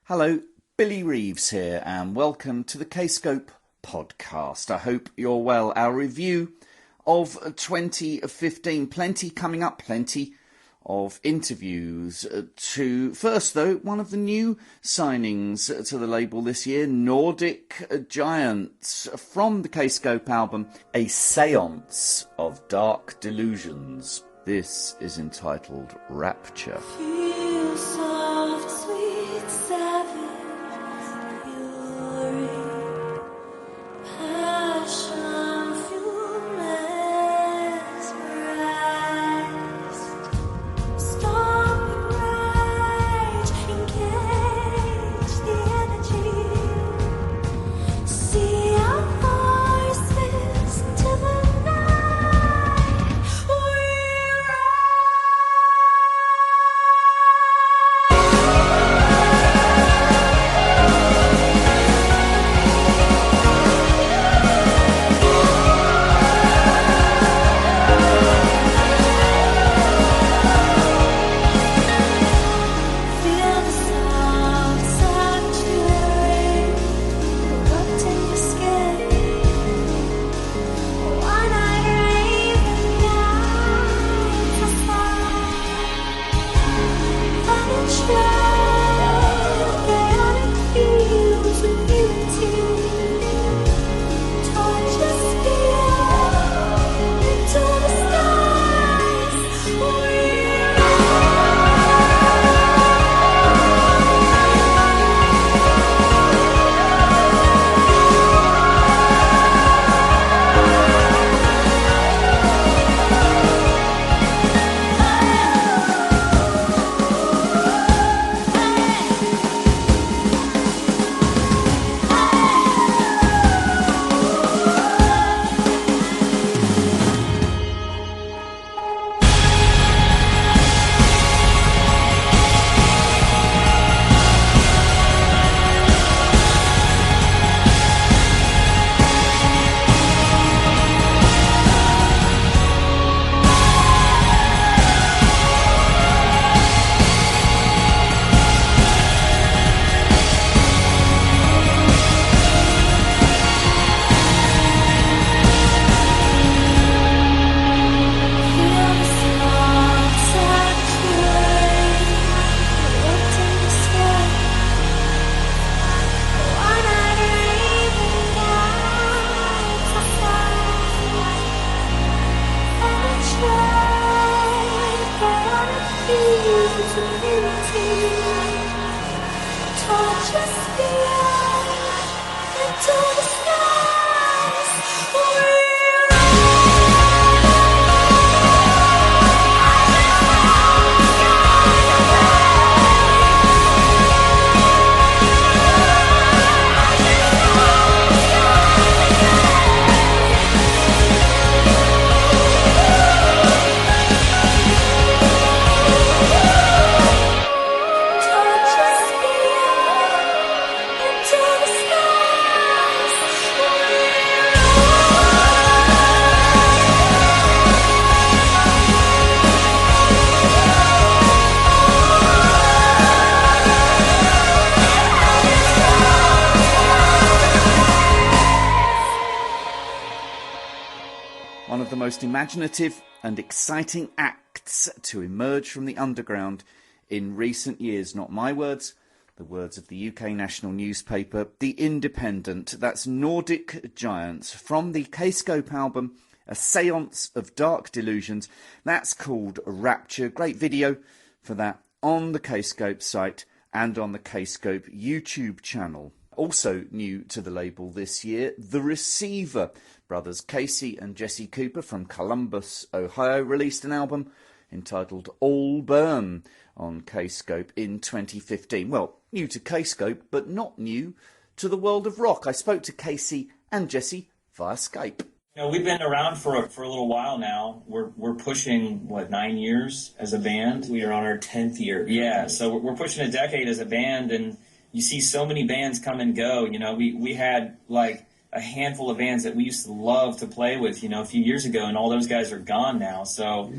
Hello, Billy Reeves here, and welcome to the Kscope podcast. I hope you're well. Our review of 2015, plenty coming up, plenty of interviews. First, though, one of the new signings to the label this year, Nordic Giants, from the Kscope album, A Seance of Dark Delusions. This is entitled Rapture. Feel soft, sweet, savage fury, passion, fuel mesmerized. Stop rage, engage the energy. See our voices till the night. Feel the sound sanctuary erupting your skin. One night raving nights are fun and chill. Chaotic views of unity. Torches spear into the skies. Torches spear into the skies. Torches spear into the skies. One of the most imaginative and exciting acts to emerge from the underground in recent years. Not my words, the words of the UK national newspaper, The Independent. That's Nordic Giants from the Kscope album, A Seance of Dark Delusions. That's called Rapture. Great video for that on the Kscope site and on the Kscope YouTube channel. Also new to the label this year, The Receiver. Brothers Casey and Jesse Cooper from Columbus, Ohio, released an album entitled All Burn on Kscope in 2015. Well, new to Kscope, but not new to the world of rock. I spoke to Casey and Jesse via Skype. You know, we've been around for a little while now. We're pushing, 9 years as a band? We are on our 10th year. Yeah, so we're pushing a decade as a band, and you see so many bands come and go. You know, we had, a handful of bands that we used to love to play with, you know, a few years ago, and all those guys are gone now. So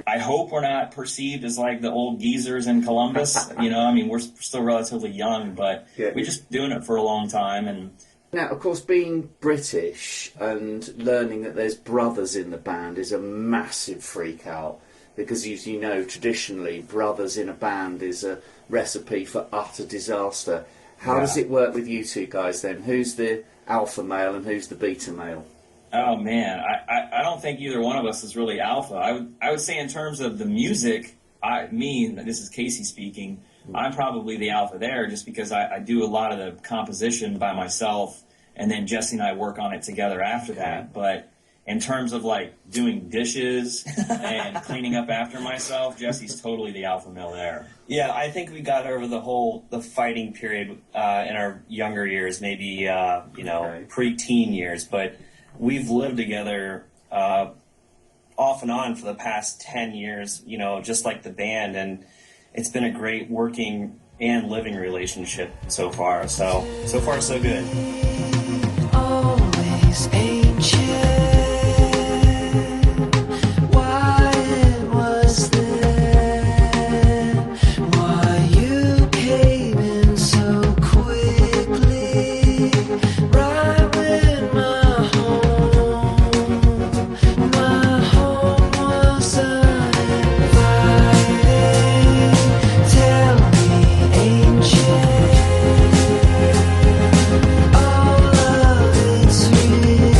I hope we're not perceived as like the old geezers in Columbus. You know, I mean, we're still relatively young, but we're just doing it for a long time. And now, of course, being British and learning that there's brothers in the band is a massive freak out, because, as you know, traditionally, brothers in a band is a recipe for utter disaster. How does it work with you two guys then? Who's the alpha male and who's the beta male? Oh man, I don't think either one of us is really alpha. I would say in terms of the music, this is Casey speaking, I'm probably the alpha there, just because I do a lot of the composition by myself, and then Jesse and I work on it together after that. But in terms of like doing dishes and cleaning up after myself, Jesse's totally the alpha male there. Yeah, I think we got over the fighting period in our younger years, maybe pre-teen years, but we've lived together off and on for the past 10 years, you know, just like the band, and it's been a great working and living relationship so far. So far so good. Always ancient. Why it was then? Why you came in so quickly? Right when my home was uninvited. Tell me, ancient. All of it's real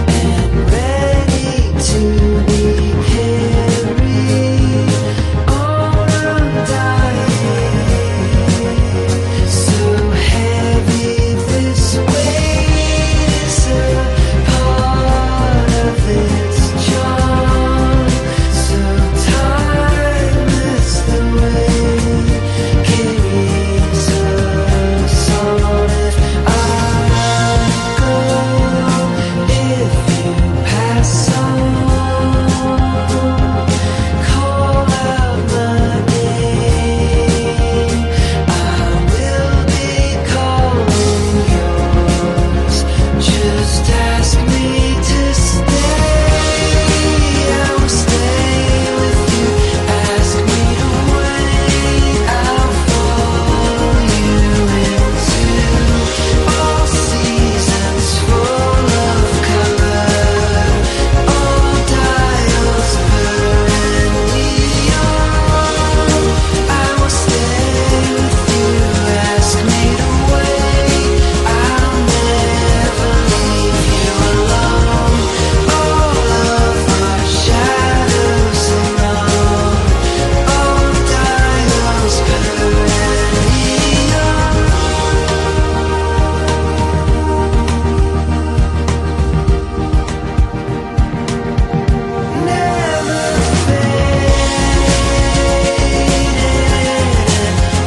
and ready to be carried on undying. So heavy this weight is a part of its charm. So timeless the way carries us on. If I go, if you pass on, call out my name. I will be calling yours. Just ask me to stay. I will stay with you. Ask me to wait. I'll follow you into all seasons full of color. All dials burn neon. I will stay with you. Ask me to wait. I'll never leave you alone. All of our shadows alone. All dials burn neon. Never faded,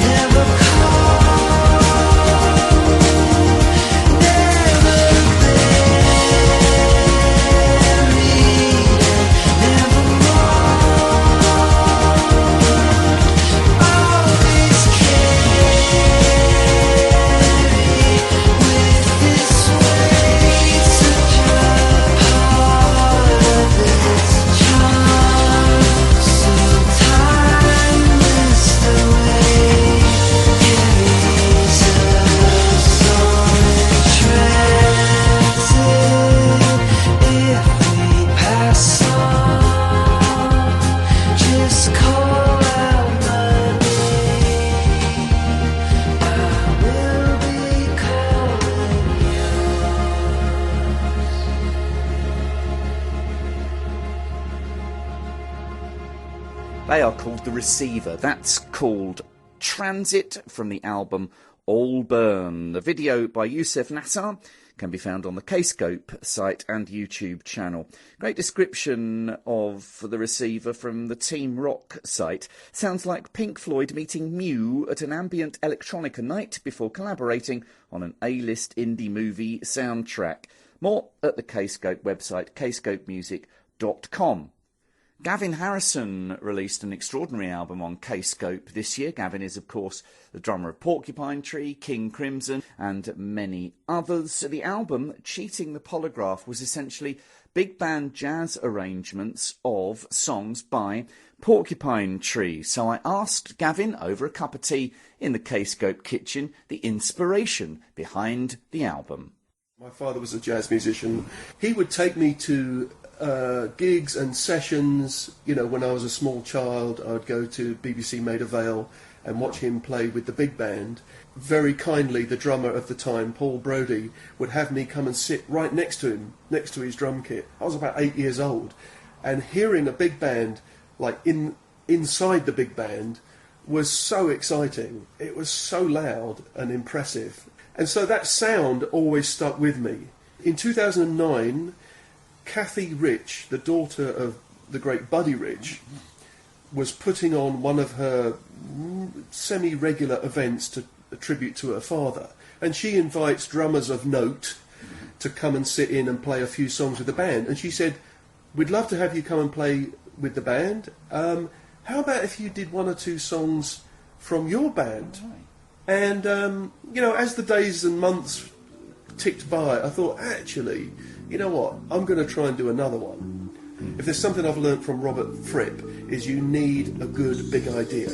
never cold, never buried, never mourned. Always carry with this weight such a part of its charm. So timeless the way carries us on transit. If we pass on, just call out my name. I will be calling They are called The Receiver. That's called Transit from the album All Burn. The video by Youssef Nassar can be found on the Kscope site and YouTube channel. Great description of The Receiver from the Team Rock site. Sounds like Pink Floyd meeting Mew at an ambient electronica night before collaborating on an A-list indie movie soundtrack. More at the Kscope website, kscopemusic.com. Gavin Harrison released an extraordinary album on Kscope this year. Gavin is, of course, the drummer of Porcupine Tree, King Crimson, and many others. The album, Cheating the Polygraph, was essentially big band jazz arrangements of songs by Porcupine Tree. So I asked Gavin, over a cup of tea in the Kscope kitchen, the inspiration behind the album. My father was a jazz musician. He would take me to gigs and sessions. You know, when I was a small child, I'd go to BBC Maida Vale and watch him play with the big band. Very kindly, the drummer of the time, Paul Brodie, would have me come and sit right next to him, next to his drum kit. I was about 8 years old, and hearing a big band, like inside the big band, was so exciting. It was so loud and impressive. And so that sound always stuck with me. In 2009, Kathy Rich, the daughter of the great Buddy Rich, was putting on one of her semi-regular events to a tribute to her father. And she invites drummers of note to come and sit in and play a few songs with the band. And she said, "We'd love to have you come and play with the band. How about if you did one or two songs from your band?" And, you know, as the days and months ticked by, I thought, actually, you know what, I'm going to try and do another one. If there's something I've learnt from Robert Fripp, is you need a good big idea.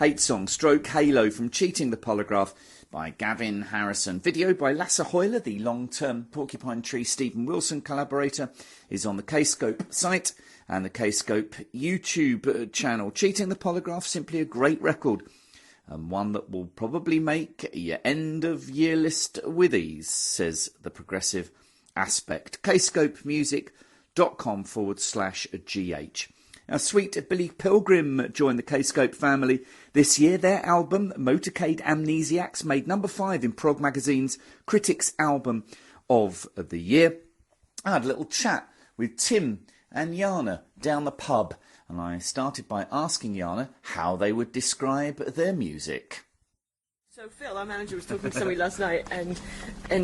Hate Song, Stroke Halo from Cheating the Polygraph by Gavin Harrison. Video by Lasse Hoyler, the long-term Porcupine Tree Stephen Wilson collaborator, is on the Kscope site and the Kscope YouTube channel. Cheating the Polygraph, simply a great record, and one that will probably make your end-of-year list with ease, says the progressive aspect. kscopemusic.com/GH. Now, Sweet Billy Pilgrim joined the Kscope family this year. Their album, Motorcade Amnesiacs, made number 5 in Prog Magazine's Critics' Album of the Year. I had a little chat with Tim and Jana down the pub, and I started by asking Jana how they would describe their music. So Phil, our manager, was talking to somebody last night and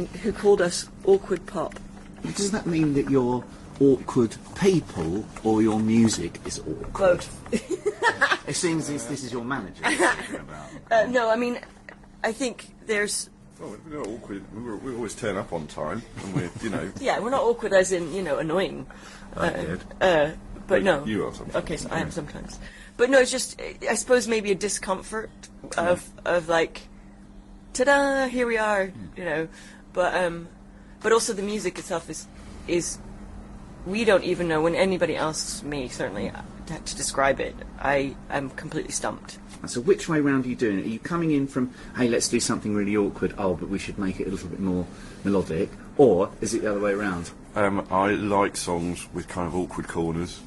who called us awkward pop. Does that mean that you're awkward people or your music is awkward? Both. It seems this is your manager. No, I mean, I think there's... Well, we're not awkward. We always turn up on time, and we're, Yeah, we're not awkward as in, annoying. But no. You are sometimes. Okay, so I am sometimes. But no, it's just, I suppose maybe a discomfort of like, ta-da, here we are, But also the music itself is we don't even know, when anybody asks me, certainly, to describe it, I am completely stumped. So which way round are you doing it? Are you coming in from, hey, let's do something really awkward, but we should make it a little bit more melodic, or is it the other way around? I like songs with kind of awkward corners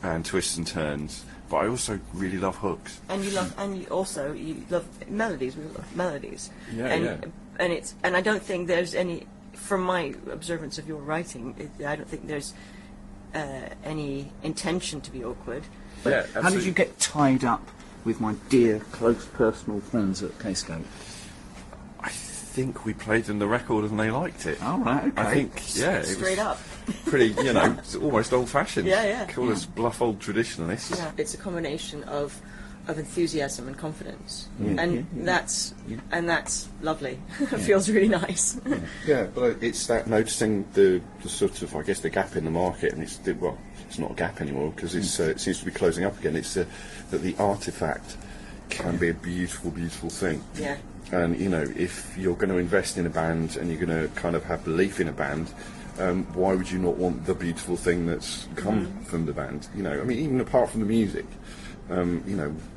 and twists and turns, but I also really love hooks. And you love melodies. We love melodies. Yeah. And I don't think there's any, from my observance of your writing, I don't think there's any intention to be awkward. But Yeah, how absolutely. did you get tied up with my dear, close personal friends at Kscope? I think we played them the record and they liked it. Oh, right, okay. I think, it Straight was up. pretty, it's almost old-fashioned. Yeah. Call us bluff old traditionalists. Yeah, it's a combination of enthusiasm and confidence, Yeah. and that's lovely. It feels really nice. Yeah, but it's that noticing the sort of, I guess, the gap in the market, and it's not a gap anymore because it seems to be closing up again. It's that the artifact can be a beautiful, beautiful thing. Yeah. And if you're going to invest in a band and you're going to kind of have belief in a band, why would you not want the beautiful thing that's come from the band? I mean, even apart from the music.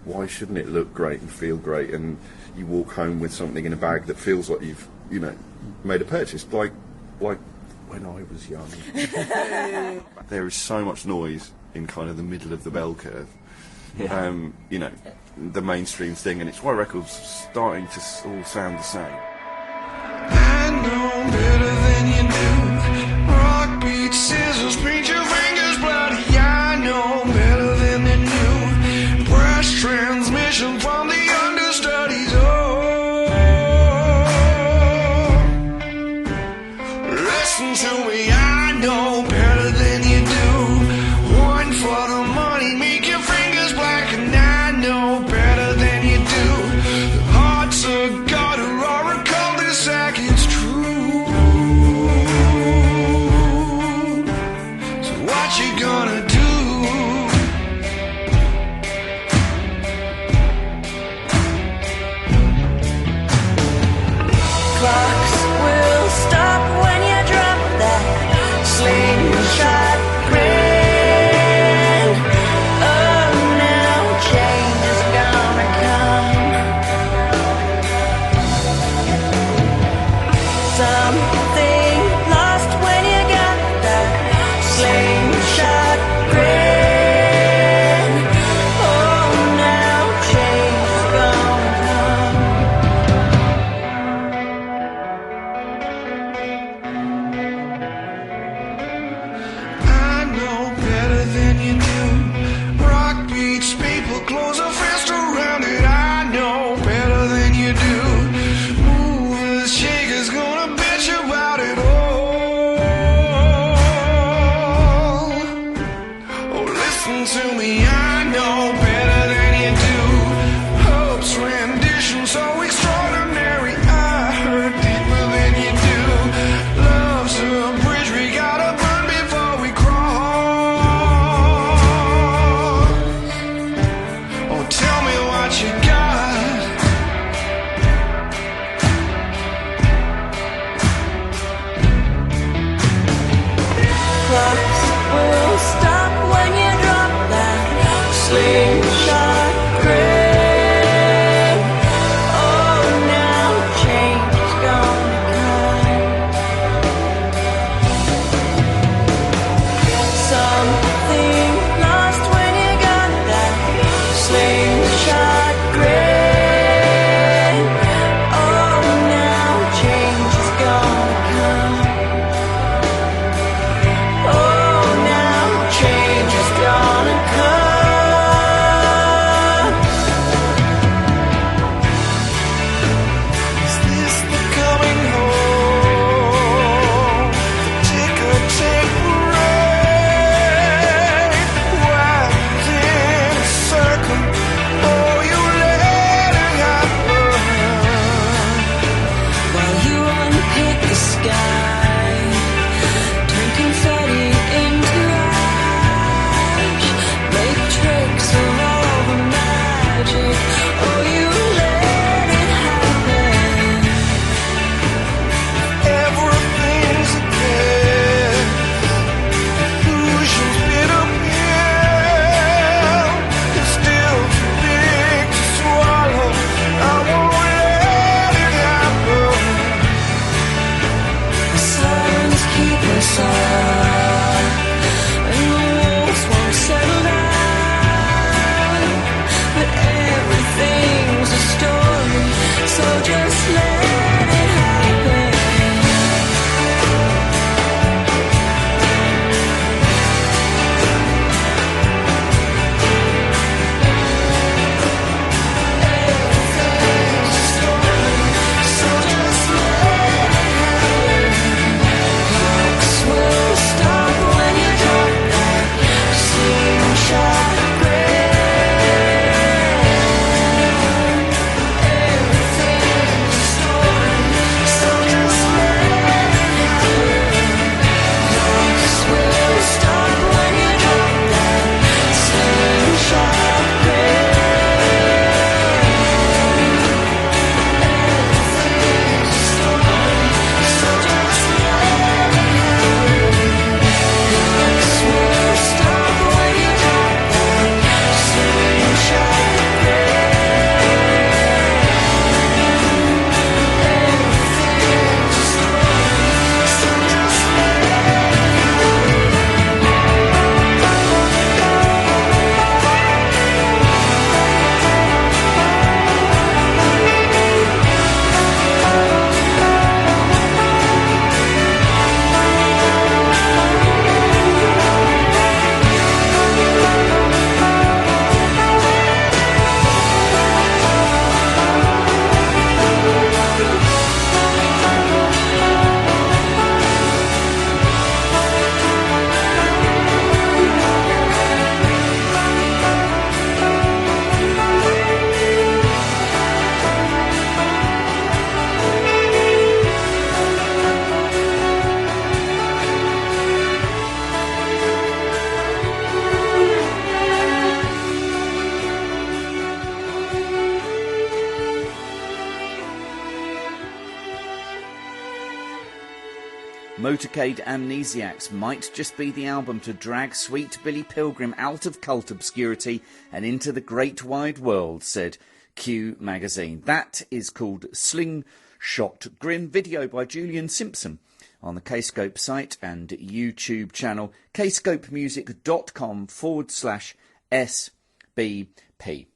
Why shouldn't it look great and feel great, and you walk home with something in a bag that feels like you've, made a purchase, like when I was young. There is so much noise in kind of the middle of the bell curve. Yeah. The mainstream thing, and it's why records are starting to all sound the same. I know better than you do. Rock, beat, scissors, paint your fingers bloody. I know better than you do. Brass transmission from the understudies. Oh, listen to me. I know better than you do. One for the money, make your fingers black, and I know better than you do. The heart's a gutter or a cul-de-sac. It's true. So what you gonna do? Clocks will stop when you drop that Motorcade Amnesiacs might just be the album to drag Sweet Billy Pilgrim out of cult obscurity and into the great wide world, said Q magazine. That is called Slingshot Grin, video by Julian Simpson on the Kscope site and YouTube channel, kscopemusic.com/SBP.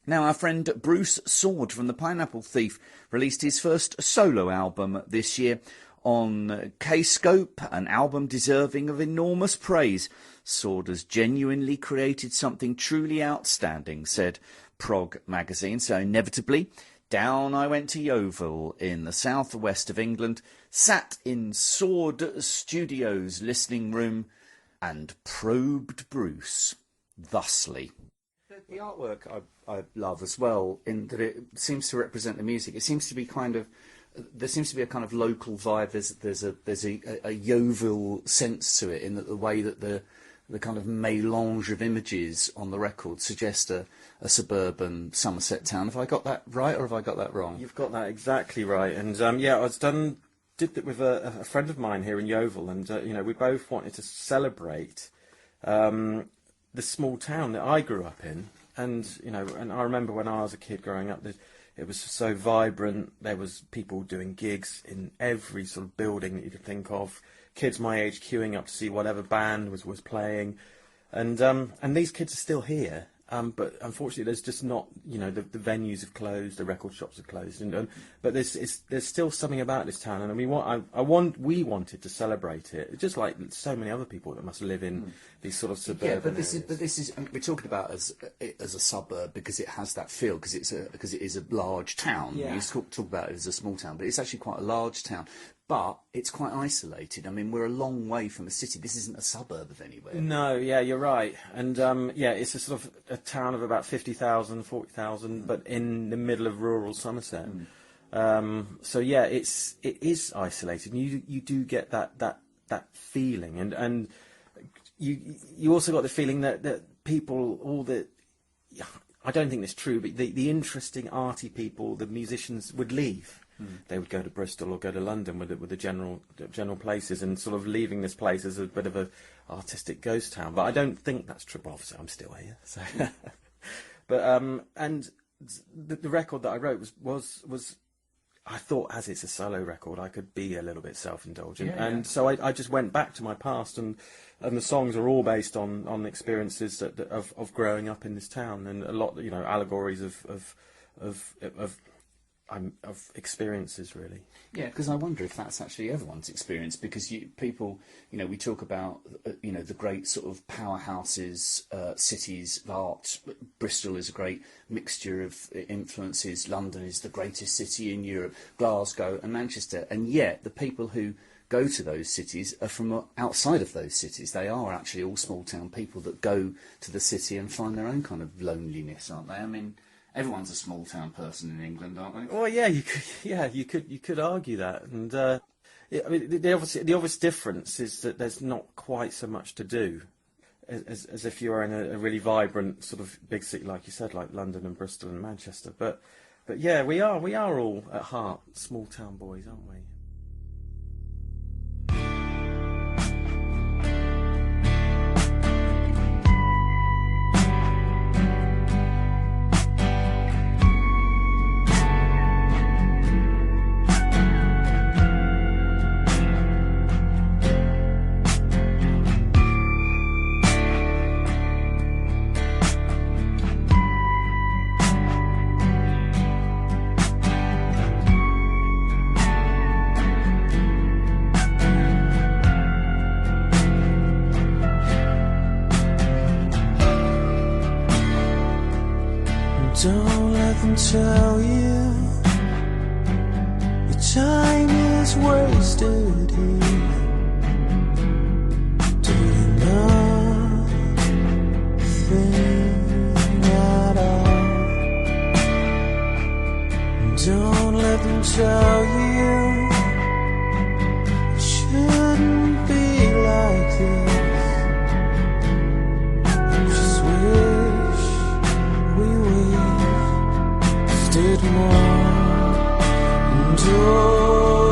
Now, our friend Bruce Sword from the Pineapple Thief released his first solo album this year on Kscope, an album deserving of enormous praise. Sword has genuinely created something truly outstanding, said Prog magazine. So inevitably, down I went to Yeovil in the southwest of England, sat in Sword Studios' listening room and probed Bruce thusly. The artwork I love as well, in that it seems to represent the music. It seems to be there seems to be a kind of local vibe. There's a Yeovil sense to it, in that the way that the kind of mélange of images on the record suggests a suburban Somerset town. Have I got that right, or have I got that wrong? You've got that exactly right. And yeah, I did that with a friend of mine here in Yeovil, and we both wanted to celebrate the small town that I grew up in. And and I remember when I was a kid growing up, it was so vibrant. There was people doing gigs in every sort of building that you could think of. Kids my age queuing up to see whatever band was playing, and these kids are still here. But unfortunately, there's just not, the venues have closed, the record shops have closed, but there's still something about this town, and I mean, we wanted to celebrate it, just like so many other people that must live in these sort of suburban but areas. this is we're talking about as a suburb because it has that feel, because it is a large town. Yeah. You talk about it as a small town, but it's actually quite a large town. But it's quite isolated. I mean, we're a long way from a city. This isn't a suburb of anywhere. No, yeah, you're right. And it's a sort of a town of about 50,000, 40,000, but in the middle of rural Somerset. So yeah, it is isolated. And you do get that feeling, and you also got the feeling that people, I don't think it's true, but the interesting arty people, the musicians, would leave. They would go to Bristol or go to London with the general places, and sort of leaving this place as a bit of a artistic ghost town. But I don't think that's true. Obviously, I'm still here. So, but and the record that I wrote was I thought, as it's a solo record, I could be a little bit self-indulgent, and so I just went back to my past, and the songs are all based on experiences of growing up in this town, and a lot, allegories of experiences, really. Yeah, because I wonder if that's actually everyone's experience, because people, we talk about, the great sort of powerhouses, cities of art. Bristol is a great mixture of influences. London is the greatest city in Europe, Glasgow and Manchester. And yet the people who go to those cities are from outside of those cities. They are actually all small town people that go to the city and find their own kind of loneliness, aren't they? I mean, everyone's a small town person in England, aren't they? Well, yeah, you could argue that, and I mean, the obvious difference is that there's not quite so much to do as if you are in a really vibrant sort of big city, like you said, like London and Bristol and Manchester. But yeah, we are all at heart small town boys, aren't we? Don't let them tell you your time is wasted here, doing nothing at all. Don't let them tell you it shouldn't be like this. Just wish we wasted more. And oh,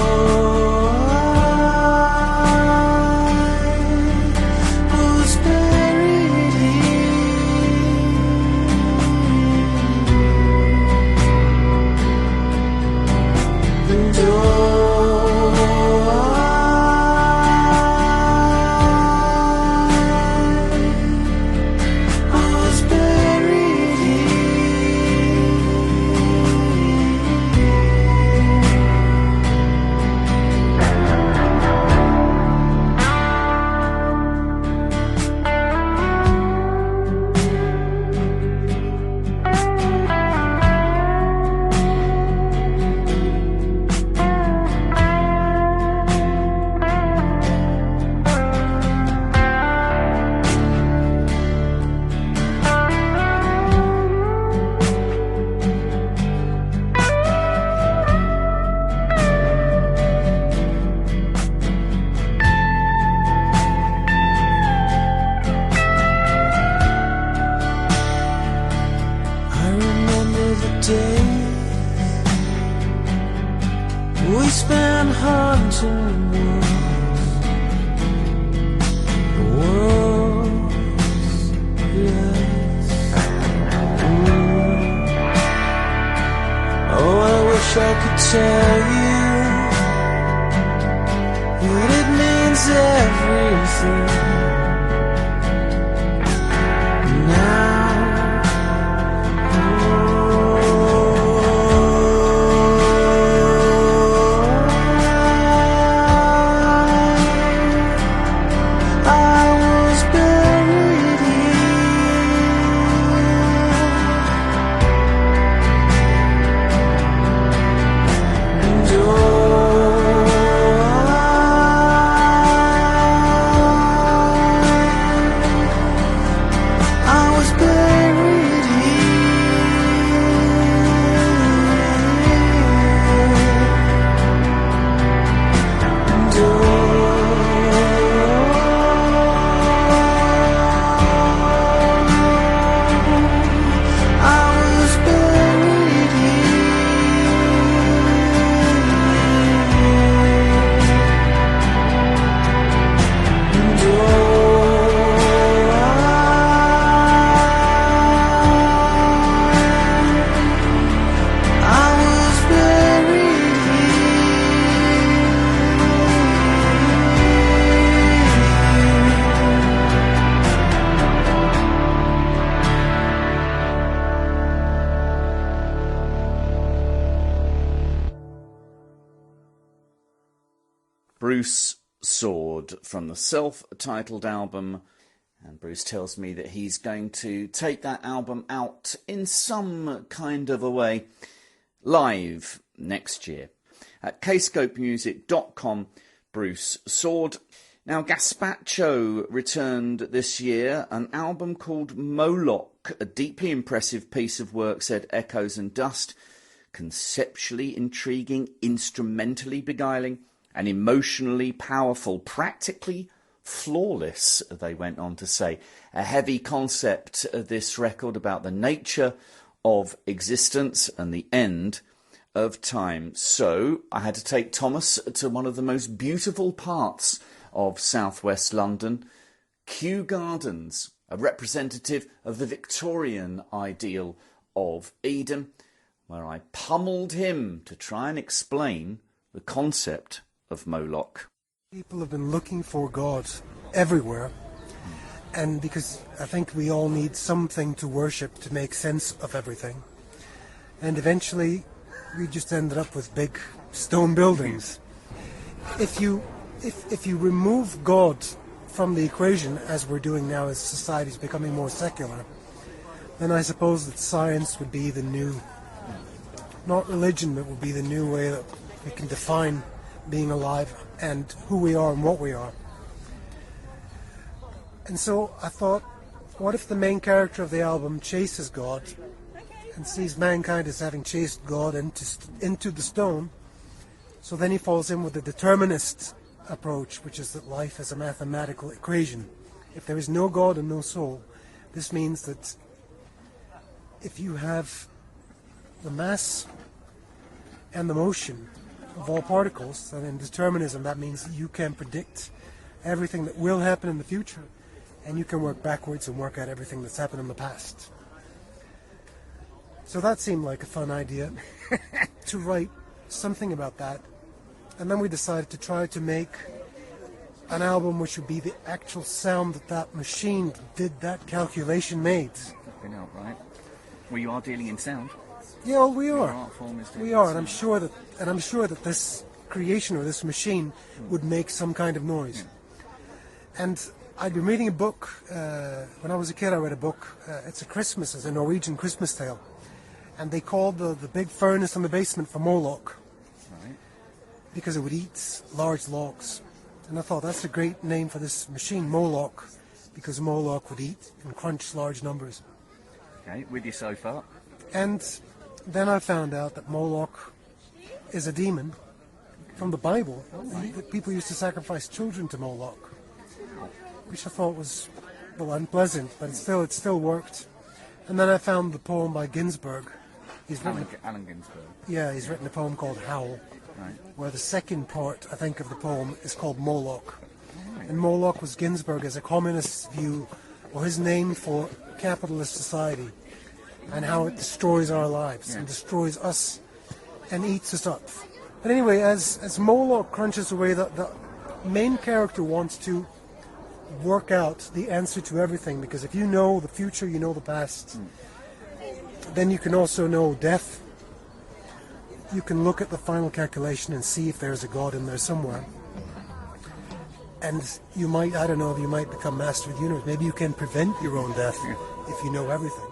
mountain walls, the world's less. Oh, I wish I could tell you that it means everything now. Bruce Sword from the self-titled album, and Bruce tells me that he's going to take that album out in some kind of a way live next year. At kscopemusic.com, Bruce Sword. Now, Gazpacho returned this year an album called Moloch, a deeply impressive piece of work, said Echoes and Dust, conceptually intriguing, instrumentally beguiling, and emotionally powerful, practically flawless, they went on to say. A heavy concept, this record, about the nature of existence and the end of time. So I had to take Thomas to one of the most beautiful parts of southwest London, Kew Gardens, a representative of the Victorian ideal of Eden, where I pummeled him to try and explain the concept of Moloch. People have been looking for God everywhere, and because I think we all need something to worship to make sense of everything. And eventually we just ended up with big stone buildings. If you remove God from the equation, as we're doing now as society's becoming more secular, then I suppose that science would be the new, not religion, but would be the new way that we can define being alive and who we are and what we are. And so I thought, what if the main character of the album chases God and sees mankind as having chased God into the stone, so then he falls in with the determinist approach, which is that life is a mathematical equation. If there is no God and no soul, this means that if you have the mass and the motion of all particles, and in determinism that means that you can predict everything that will happen in the future, and you can work backwards and work out everything that's happened in the past. So that seemed like a fun idea to write something about that. And then we decided to try to make an album which would be the actual sound that that machine did that calculation made. Been out, right? Well, you are dealing in sound. Yeah, well, we Your are. art form is We are, and I'm sure that this creation or this machine would make some kind of noise. And I'd been reading a book when I was a kid. I read a book. It's a Norwegian Christmas tale, and they called the big furnace in the basement for Moloch, Right. because it would eat large logs. And I thought that's a great name for this machine, Moloch, because Moloch would eat and crunch large numbers. Okay, with you so far. And then I found out that Moloch is a demon from the Bible. That people used to sacrifice children to Moloch, which I thought was, well, unpleasant, but it still worked. And then I found the poem by Ginsberg. He's written Allen Ginsberg. he's written a poem called Howl, where the second part, I think, of the poem is called Moloch. And Moloch was Ginsberg as a communist's view, or his name for capitalist society, and how it destroys our lives and destroys us and eats us up. But anyway, as Moloch crunches away, the main character wants to work out the answer to everything, because if you know the future, you know the past, then you can also know death. You can look at the final calculation and see if there's a God in there somewhere. And you might, I don't know, if you might become master of the universe. Maybe you can prevent your own death if you know everything.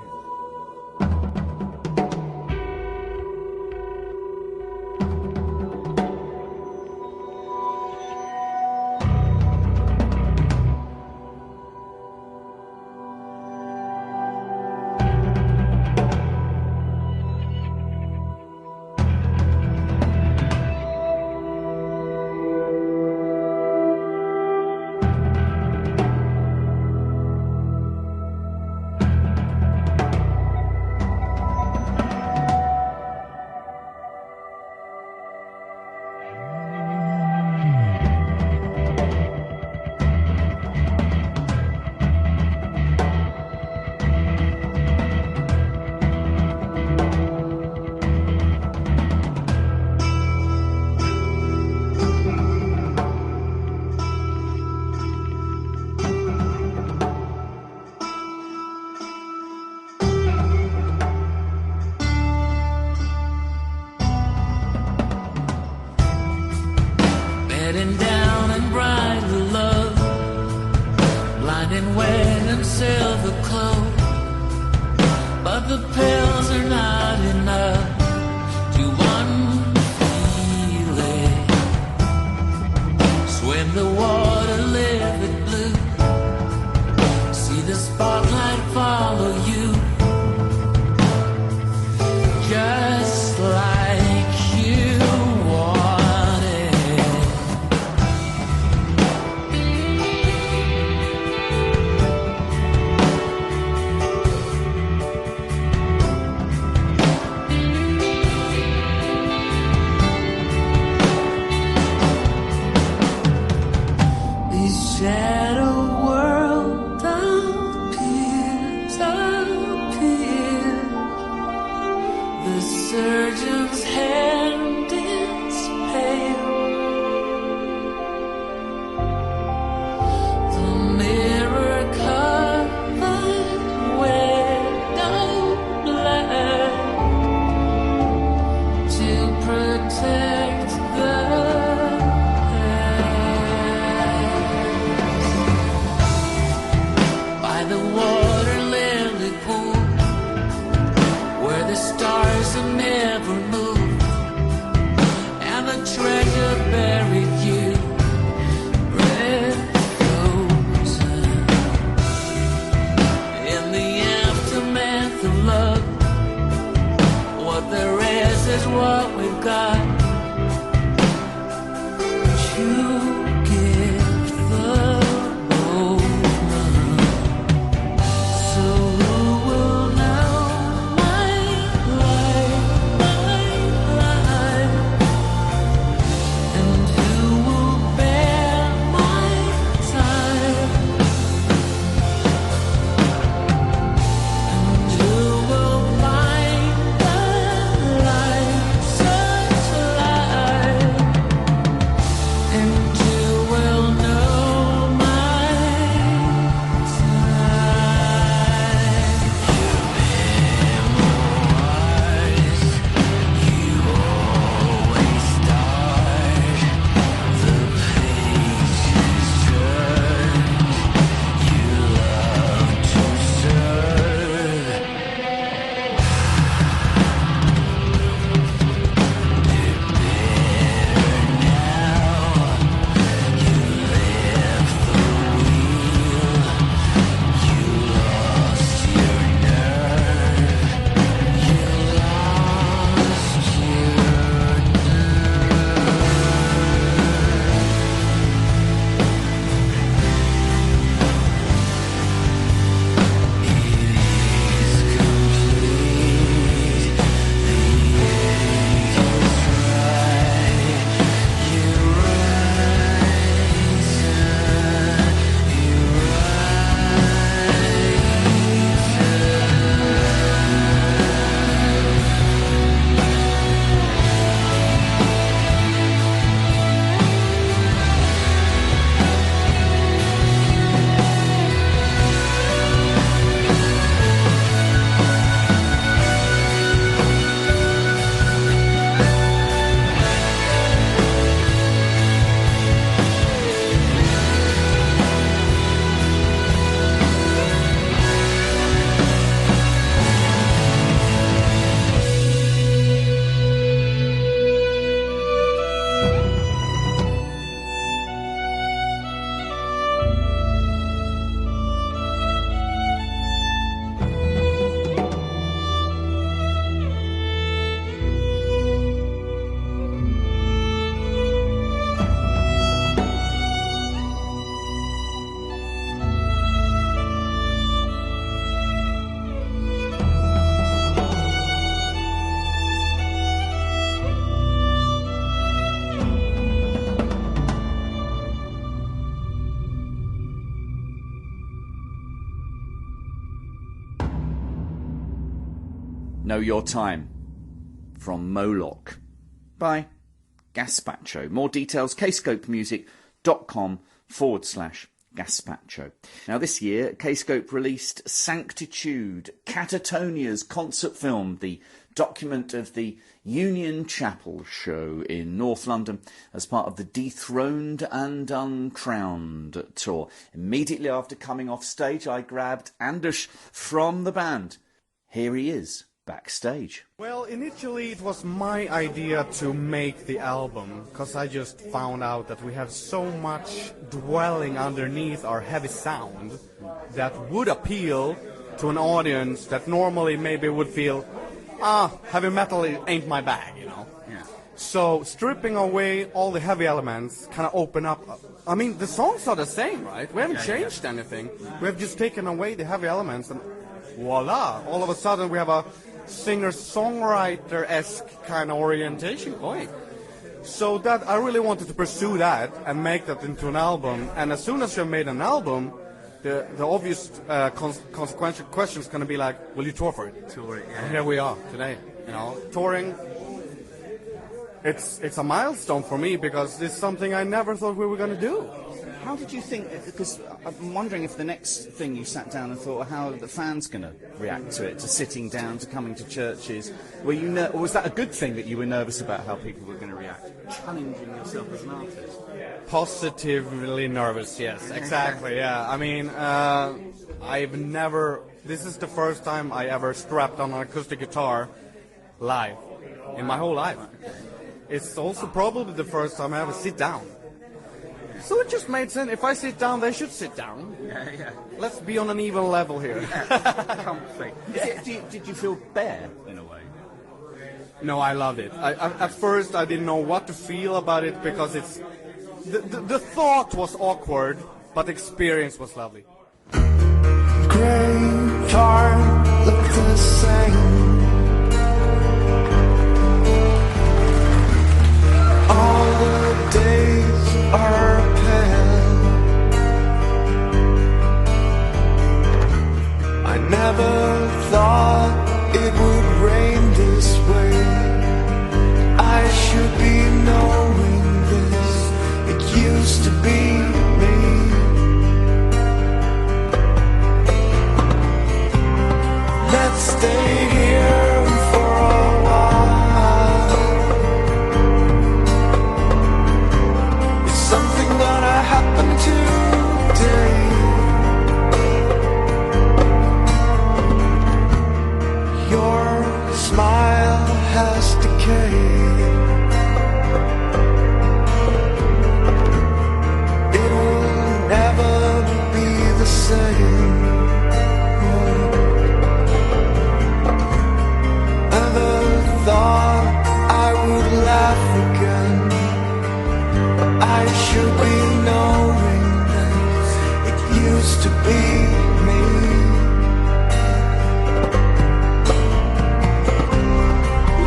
Bedding down and bridal love, blind and wet and silver clothes, but the pills are not enough to unfeel it. Swim the water, live it blue, see the spotlight follow you, just like you wanted. These shadow world appears. The surgeon's hand is pale. The mirror covered window black to protect the past. By the water lily pool, where the stars have never moved, and the treasure buried you, red frozen. In the aftermath of love, what there is what we've got to give the moment. So who will know my life, and who will bear my time, and who will find the light such Know Your Time from Moloch by Gazpacho. More details, kscopemusic.com/Gazpacho. Now this year, Kscope released Sanctitude, Catatonia's concert film, the document of the Union Chapel show in North London as part of the Dethroned and Uncrowned tour. Immediately after coming off stage, I grabbed Anders from the band. Here he is, backstage. Well, initially it was my idea to make the album, because I just found out that we have so much dwelling underneath our heavy sound that would appeal to an audience that normally maybe would feel, heavy metal ain't my bag, you know. Yeah. So stripping away all the heavy elements kind of open up. I mean, the songs are the same, right? We haven't changed anything. We have just taken away the heavy elements and voila, all of a sudden we have a singer-songwriter-esque kind of orientation going. So that I really wanted to pursue that and make that into an album. And as soon as you made an album, the obvious consequential question is going to be like, will you tour for it? Tour it, yeah. And here we are today. You know, touring. It's a milestone for me because it's something I never thought we were going to do. How did you think, because I'm wondering if the next thing you sat down and thought, how are the fans going to react to it, to sitting down, to coming to churches? Were you or was that a good thing that you were nervous about how people were going to react? Challenging yourself as an artist? Positively nervous, yes, exactly, yeah. I mean, this is the first time I ever strapped on an acoustic guitar live in my whole life. It's also probably the first time I ever sit down. So it just made sense. If I sit down, they should sit down. Yeah. Let's be on an even level here. Comfy. Did you feel bare, in a way? No, I loved it. At first, I didn't know what to feel about it because it's... The thought was awkward, but the experience was lovely. Great heart look the same. All the days are pale. I never thought it would rain this way. I should be knowing this. It used to be me. Let's stay here for a while. Is something gonna happen today? Your smile has decayed. It will never be the same. Never thought I would laugh again. I should be knowing that it used to be me.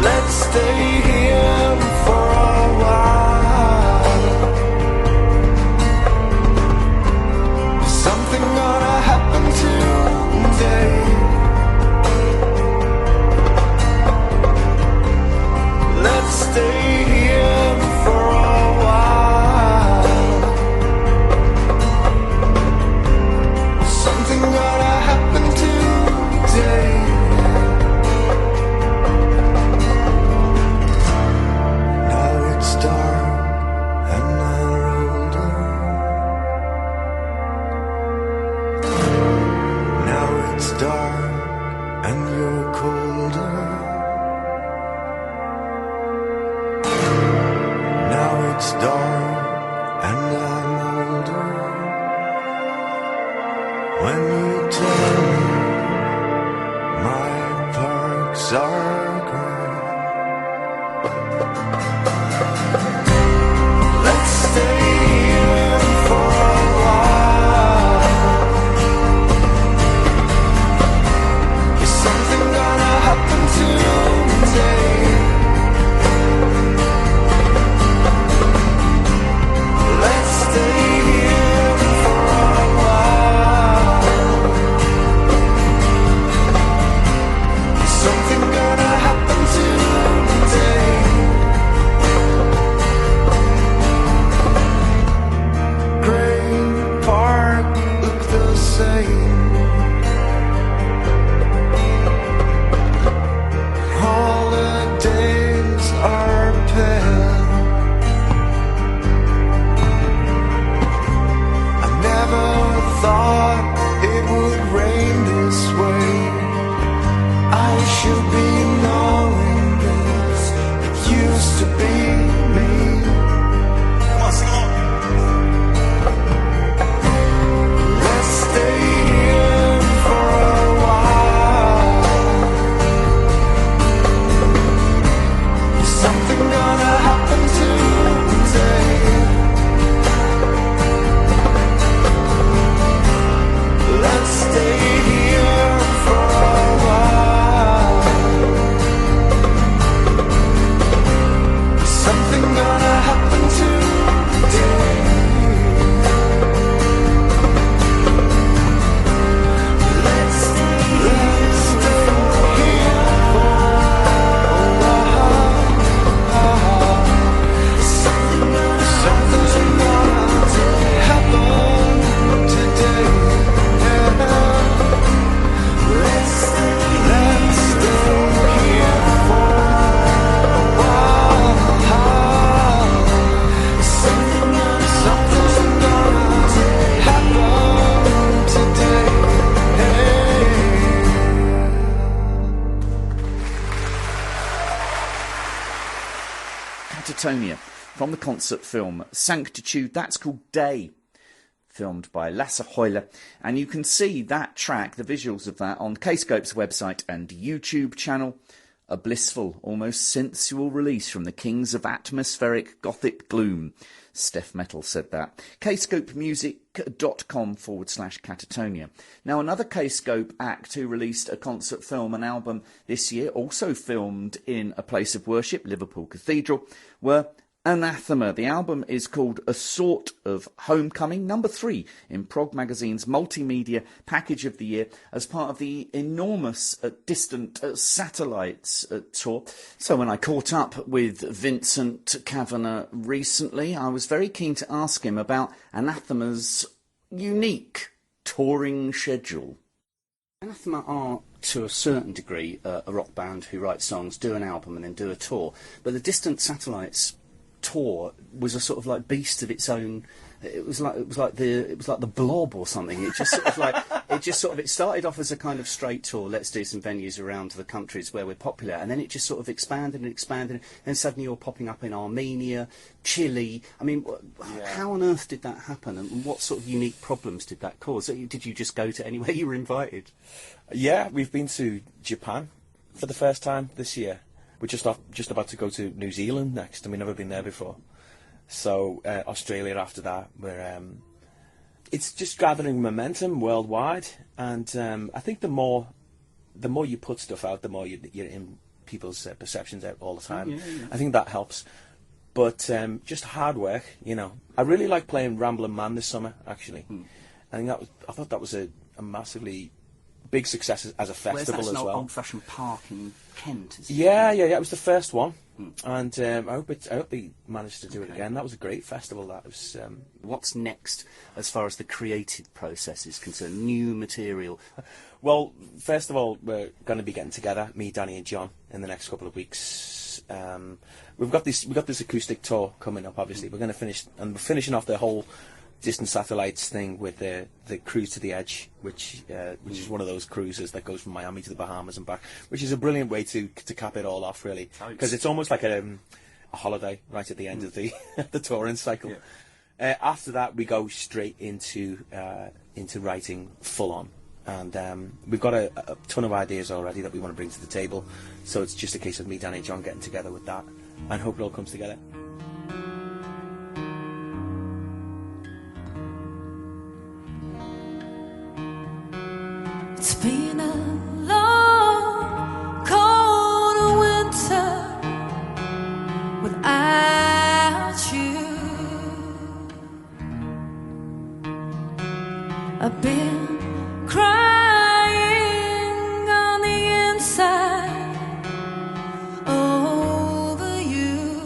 Let's stay here for a while. Is something gonna happen today? Let's stay here for a while. Something gonna happen today. Now it's dark and I'm older. Now it's dark and you're colder. Now it's dark and I'm older. When you tell me my parks are gray, let's stay here for a while. Is something gonna happen today? Let's stay here for a while. Is something gonna it would rain this way. I should be knowing this. It used to be me. Come on, sing along. Let's stay here for a while. Is something gonna happen today? Let's stay here for a while. Is something gonna happen today? Let's stay here for a while. Something gonna happen today. Let's stay here for a while. Something gonna happen today. Catatonia, from the concert film Sanctitude, that's called Day, filmed by Lasse Heuler, and you can see that track, the visuals of that, on Kscope's website and YouTube channel. A blissful, almost sensual release from the kings of atmospheric gothic gloom. Steph Metal said that. kscopemusic.com/Catatonia. Now, another Kscope act who released a concert film and album this year, also filmed in a place of worship, Liverpool Cathedral, were Anathema. The album is called A Sort of Homecoming, number 3 in Prog Magazine's multimedia package of the year as part of the enormous Distant Satellites tour. So when I caught up with Vincent Kavanagh recently, I was very keen to ask him about Anathema's unique touring schedule. Anathema are, to a certain degree, a rock band who write songs, do an album and then do a tour. But the Distant Satellites tour was a sort of like beast of its own. It was like the Blob or something. It just sort of it started off as a kind of straight tour. Let's do some venues around the countries where we're popular, and then it just sort of expanded and expanded. And suddenly you're popping up in Armenia, Chile. I mean, how on earth did that happen? And what sort of unique problems did that cause? Did you just go to anywhere you were invited? Yeah, we've been to Japan for the first time this year. We're just about to go to New Zealand next, and we've never been there before. So Australia after that. It's just gathering momentum worldwide, and I think the more you put stuff out, the more you're in people's perceptions out all the time. Yeah. I think that helps. But just hard work, you know. I really like playing Ramblin' Man this summer. Actually, I thought that was a massively big success as a festival as well. Old Fashioned Park in Kent. Yeah. It was the first one, and I hope they managed to do it again. That was a great festival. That was. What's next as far as the creative process is concerned? New material. Well, first of all, we're going to be getting together, me, Danny, and John, in the next couple of weeks. We've got this acoustic tour coming up. Obviously, we're going to finish, and we're finishing off the whole Distant Satellites thing with the Cruise to the Edge, which is one of those cruises that goes from Miami to the Bahamas and back, which is a brilliant way to cap it all off, really, because it's almost like a holiday right at the end of the the touring cycle. Yeah. After that, we go straight into writing full on, and we've got a ton of ideas already that we want to bring to the table. So it's just a case of me, Danny, and John getting together with that, and hope it all comes together. It's been a long, cold winter without you. I've been crying on the inside over you.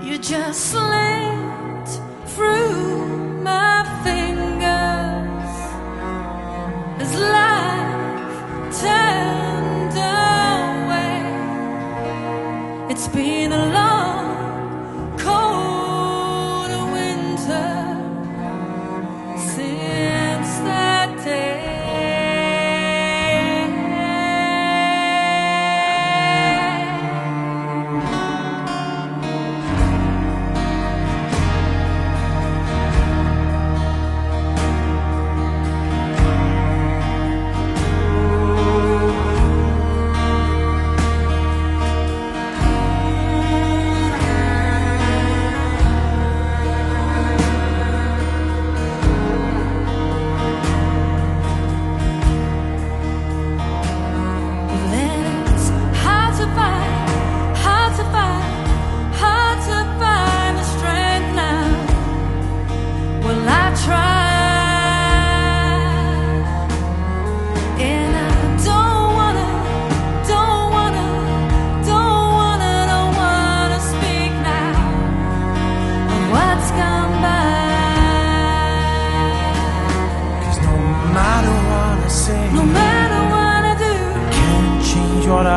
You just slipped through my fingers as life turned away. It's been a long, cold winter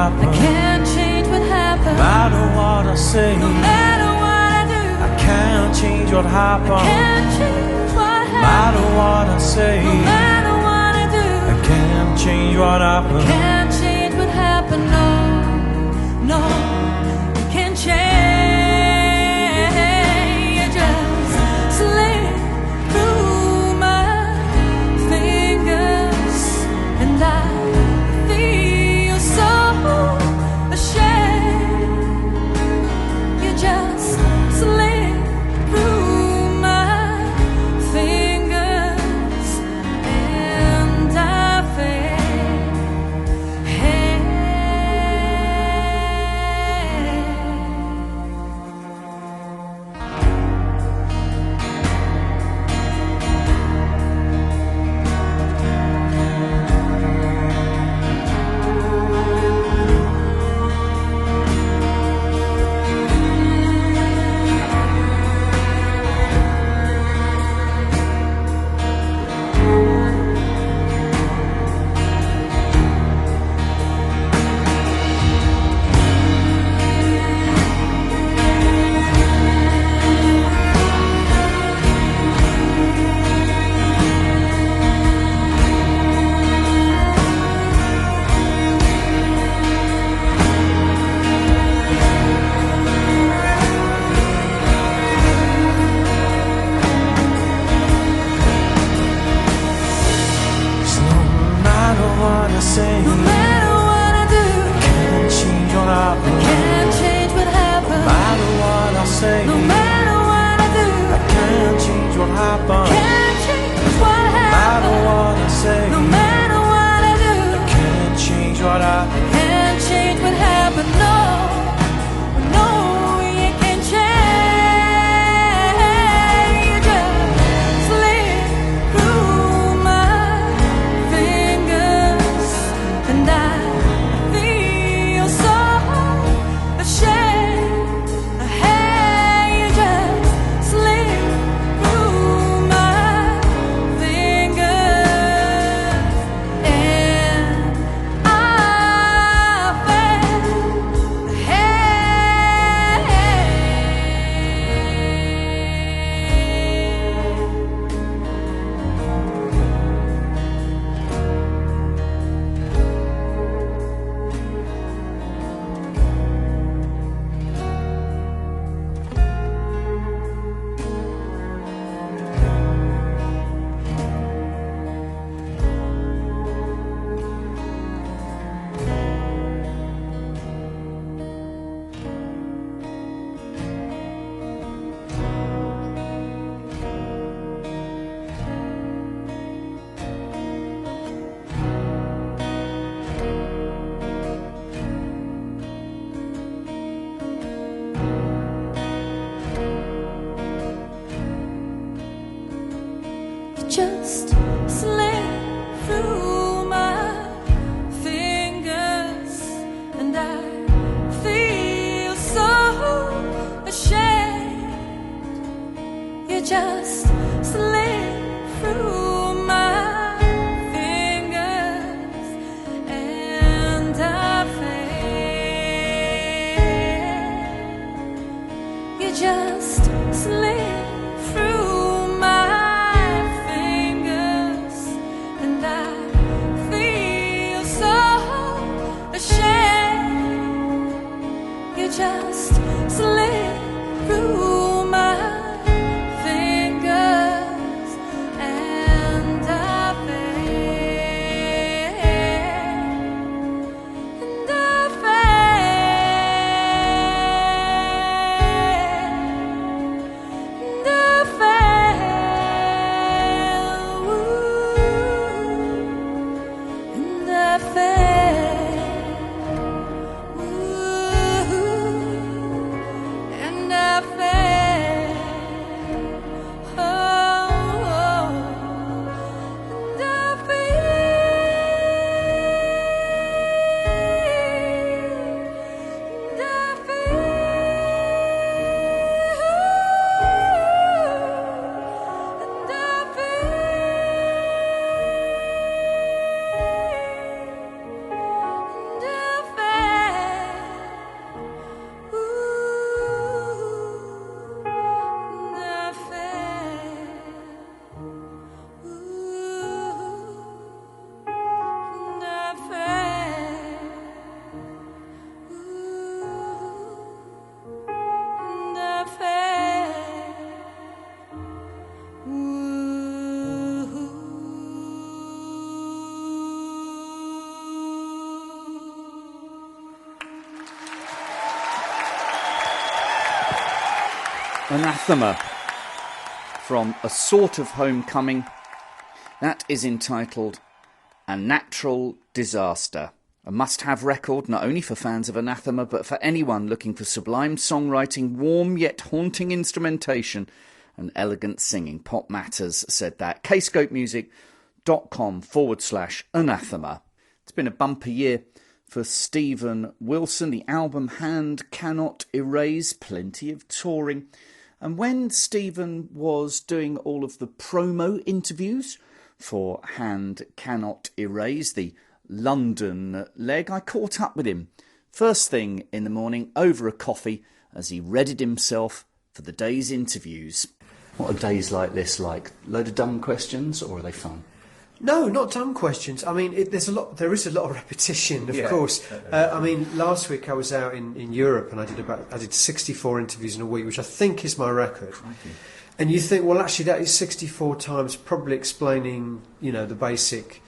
happen. I can't change what happened. No matter what I say, no matter what I do, I can't change what happened. I can't change what happened. No matter what I say, no matter what I do, I can't change what happened. I can't change what happened. No, no, I can't change. Just slip through my fingers, and I feel so ashamed. You just slip through my fingers, and I feel. just slip through my fingers, and I feel so ashamed. You just slip through my fingers, and I feel. You just slip through my fingers, and I feel so ashamed. You just slip through my fingers. Anathema from A Sort of Homecoming. That is entitled A Natural Disaster. A must-have record not only for fans of Anathema but for anyone looking for sublime songwriting, warm yet haunting instrumentation and elegant singing. Pop Matters said that. Kscopemusic.com/Anathema. It's been a bumper year for Stephen Wilson. The album Hand Cannot Erase, plenty of touring. And when Stephen was doing all of the promo interviews for Hand Cannot Erase, the London leg, I caught up with him first thing in the morning over a coffee as he readied himself for the day's interviews. What are days like this like? Load of dumb questions, or are they fun? No, not dumb questions. I mean, there is a lot of repetition, of course. I mean, last week I was out in Europe and I did 64 interviews in a week, which I think is my record. And you think, well, actually, that is 64 times, probably explaining, the basic,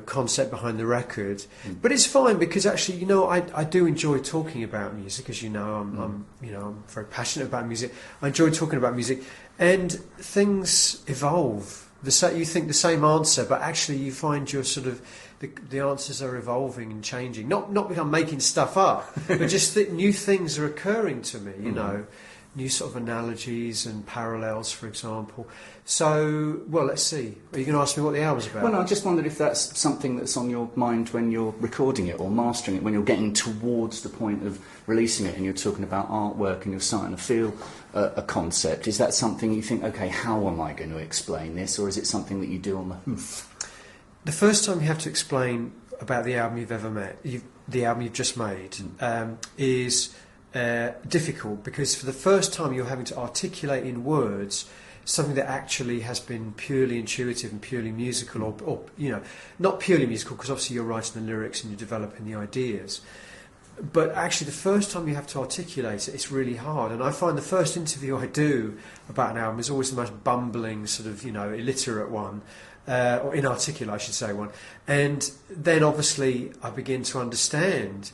concept behind the record. But it's fine because actually, I do enjoy talking about music, as you know. I'm very passionate about music. I enjoy talking about music, and things evolve. You think the same answer, but actually you find your sort of the answers are evolving and changing. Not because I'm making stuff up, but just that new things are occurring to me. New sort of analogies and parallels, for example. So, well, let's see. Are you going to ask me what the album's about? Well, no, I just wondered if that's something that's on your mind when you're recording it or mastering it, when you're getting towards the point of releasing it and you're talking about artwork and you're starting to feel a concept. Is that something you think, OK, how am I going to explain this? Or is it something that you do on the hoof? The first time you have to explain about the album you've ever made, the album you've just made, is difficult, because for the first time you're having to articulate in words something that actually has been purely intuitive and purely musical, or not purely musical, because obviously you're writing the lyrics and you're developing the ideas, but actually the first time you have to articulate it, it's really hard. And I find the first interview I do about an album is always the most bumbling, sort of illiterate one, or inarticulate, I should say, one. And then obviously I begin to understand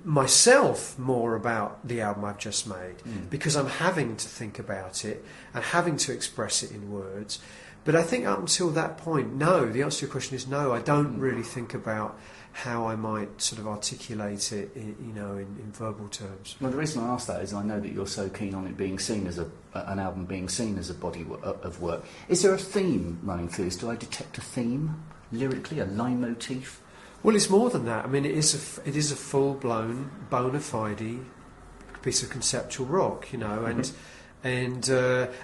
myself more about the album I've just made, because I'm having to think about it and having to express it in words. But I think up until that point, no, the answer to your question is no, I don't really think about how I might sort of articulate it in verbal terms. Well, the reason I ask that is I know that you're so keen on it being seen as an album being seen as a body of work. Is there a theme running through this? Do I detect a theme lyrically, a leitmotif? Well, it's more than that. I mean, it is a full-blown, bona fide piece of conceptual rock, and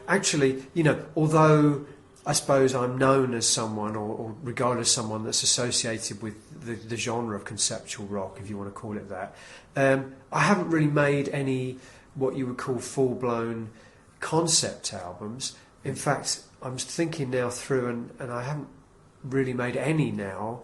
actually, although I suppose I'm known as someone, or regarded as someone that's associated with the genre of conceptual rock, if you want to call it that, I haven't really made any what you would call full-blown concept albums. In fact, I'm thinking now through, and I haven't really made any now,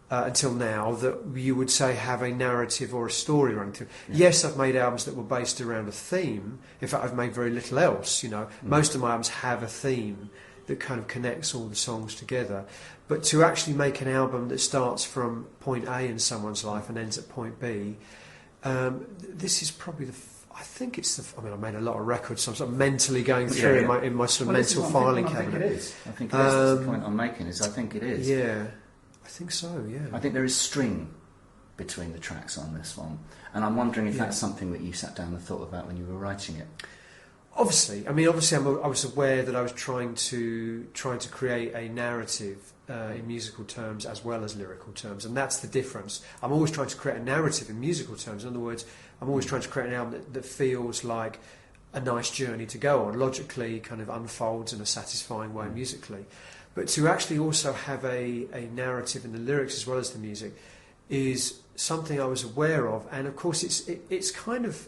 until now, that you would say have a narrative or a story running through. Yes, I've made albums that were based around a theme. In fact, I've made very little else. Most of my albums have a theme that kind of connects all the songs together. But to actually make an album that starts from point A in someone's life and ends at point B, this is probably I mean, I made a lot of records, so I'm sort of mentally going through in my sort of mental filing cabinet. I think it is. That's the point I'm making. I think it is. Yeah. I think so, yeah. I think there is string between the tracks on this one, and I'm wondering if that's something that you sat down and thought about when you were writing it. Obviously, I was aware that I was trying to create a narrative in musical terms as well as lyrical terms, and that's the difference. I'm always trying to create a narrative in musical terms. In other words, I'm always trying to create an album that feels like a nice journey to go on, logically kind of unfolds in a satisfying way musically. But to actually also have a narrative in the lyrics as well as the music is something I was aware of, and of course it's kind of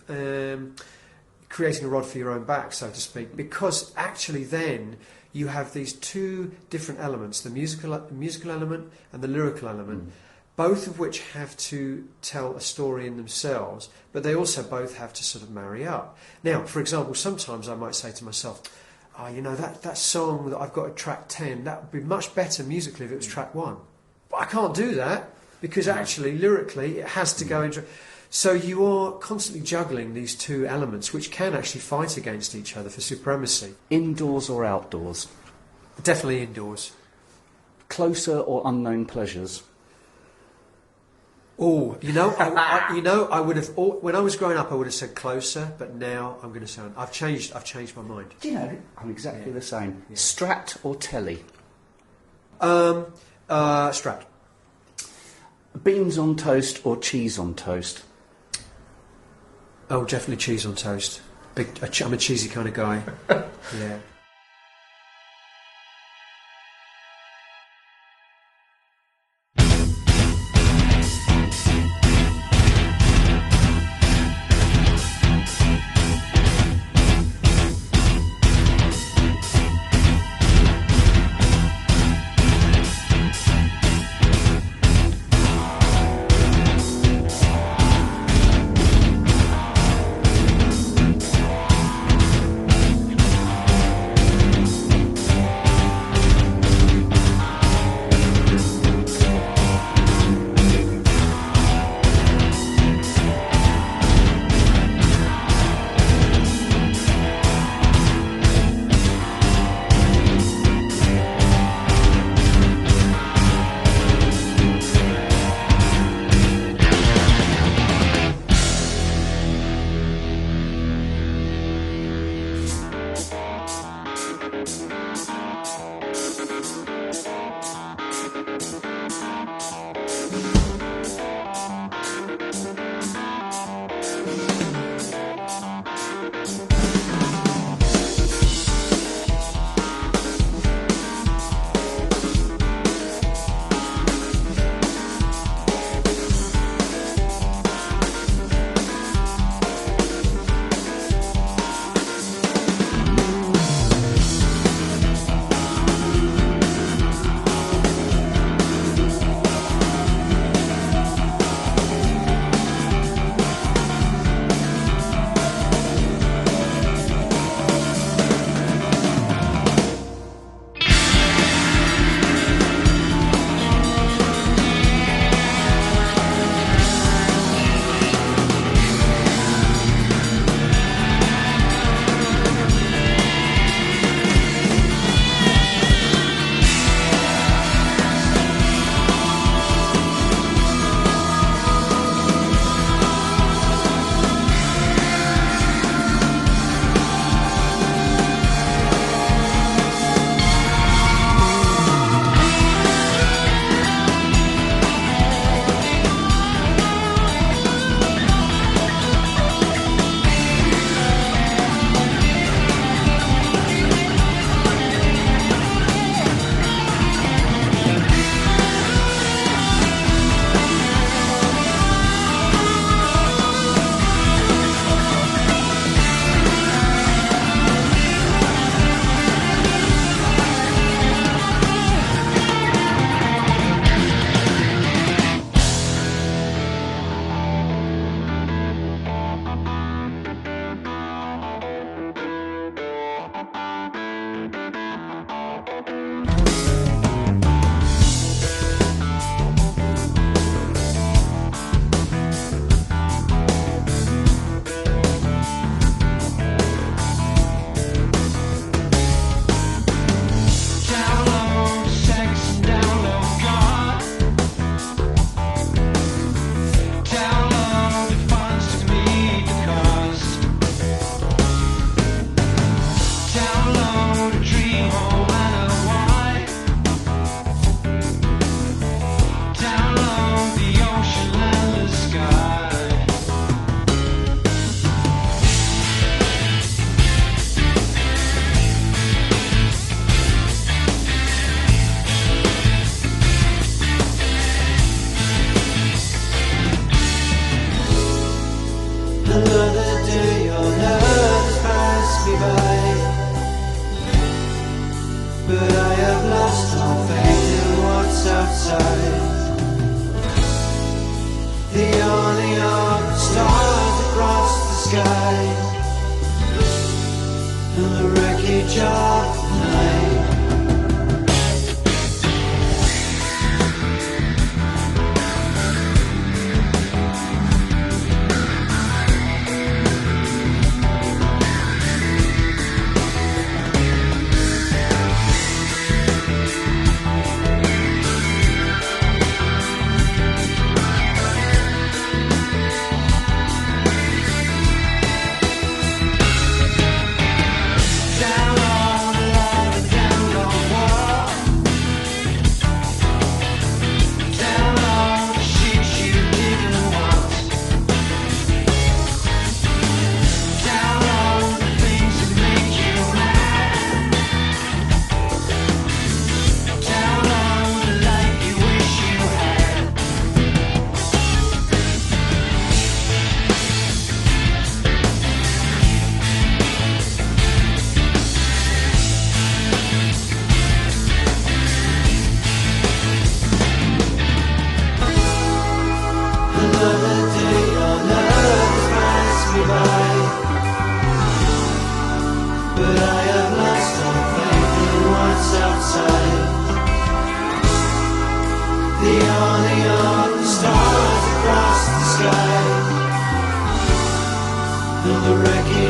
creating a rod for your own back, so to speak, because actually then you have these two different elements, the musical element and the lyrical element, both of which have to tell a story in themselves, but they also both have to sort of marry up. Now, for example, sometimes I might say to myself, that song that I've got at track 10, that would be much better musically if it was track 1. But I can't do that, because actually, lyrically, it has to go into... So you are constantly juggling these two elements, which can actually fight against each other for supremacy. Indoors or outdoors? Definitely indoors. Closer or unknown pleasures? Oh, I would have. When I was growing up, I would have said closer, but now I'm going to say I've changed my mind. Do you know? I'm exactly the same. Yeah. Strat or telly? Strat. Beans on toast or cheese on toast? Oh, definitely cheese on toast. I'm a cheesy kind of guy. Yeah.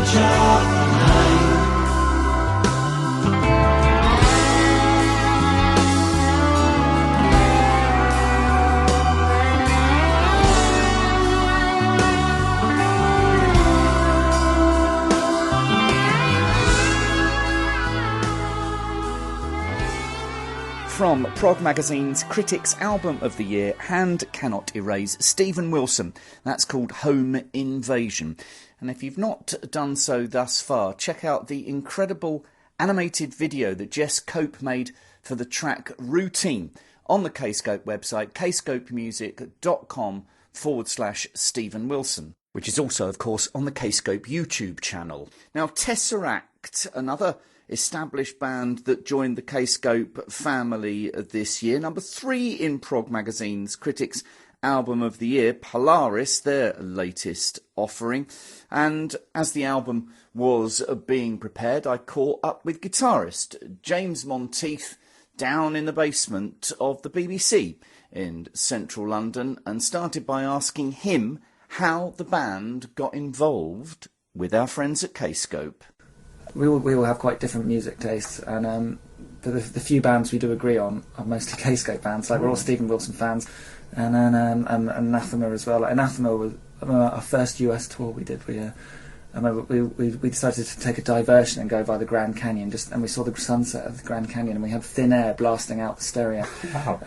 touch of night. From Prog Magazine's Critics Album of the Year, Hand Cannot Erase, Stephen Wilson. That's called Home Invasion. And if you've not done so thus far, check out the incredible animated video that Kscope made for the track Routine on the Kscope website, kscopemusic.com/Stephen Wilson, which is also, of course, on the Kscope YouTube channel. Now, Tesseract, another established band that joined the Kscope family this year. Number 3 in Prog Magazine's Critics Album of the Year, Polaris, their latest offering. And as the album was being prepared, I caught up with guitarist James Monteith down in the basement of the BBC in central London and started by asking him how the band got involved with our friends at Kscope. We all have quite different music tastes, and the few bands we do agree on are mostly Kscope bands. Like, we're all Stephen Wilson fans, and then Anathema as well. Like, Anathema was our first US tour we did. We decided to take a diversion and go by the Grand Canyon, and we saw the sunset of the Grand Canyon, and we had thin air blasting out the stereo. Wow.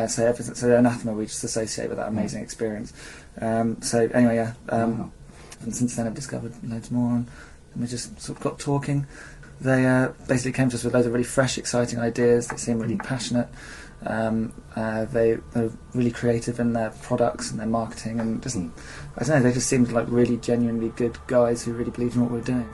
So Anathema we just associate with that amazing experience. And since then I've discovered loads more, and we just sort of got talking. They basically came to us with loads of really fresh, exciting ideas. They seem really passionate. They're really creative in their products and their marketing, and just, I don't know, they just seemed like really genuinely good guys who really believed in what we were doing.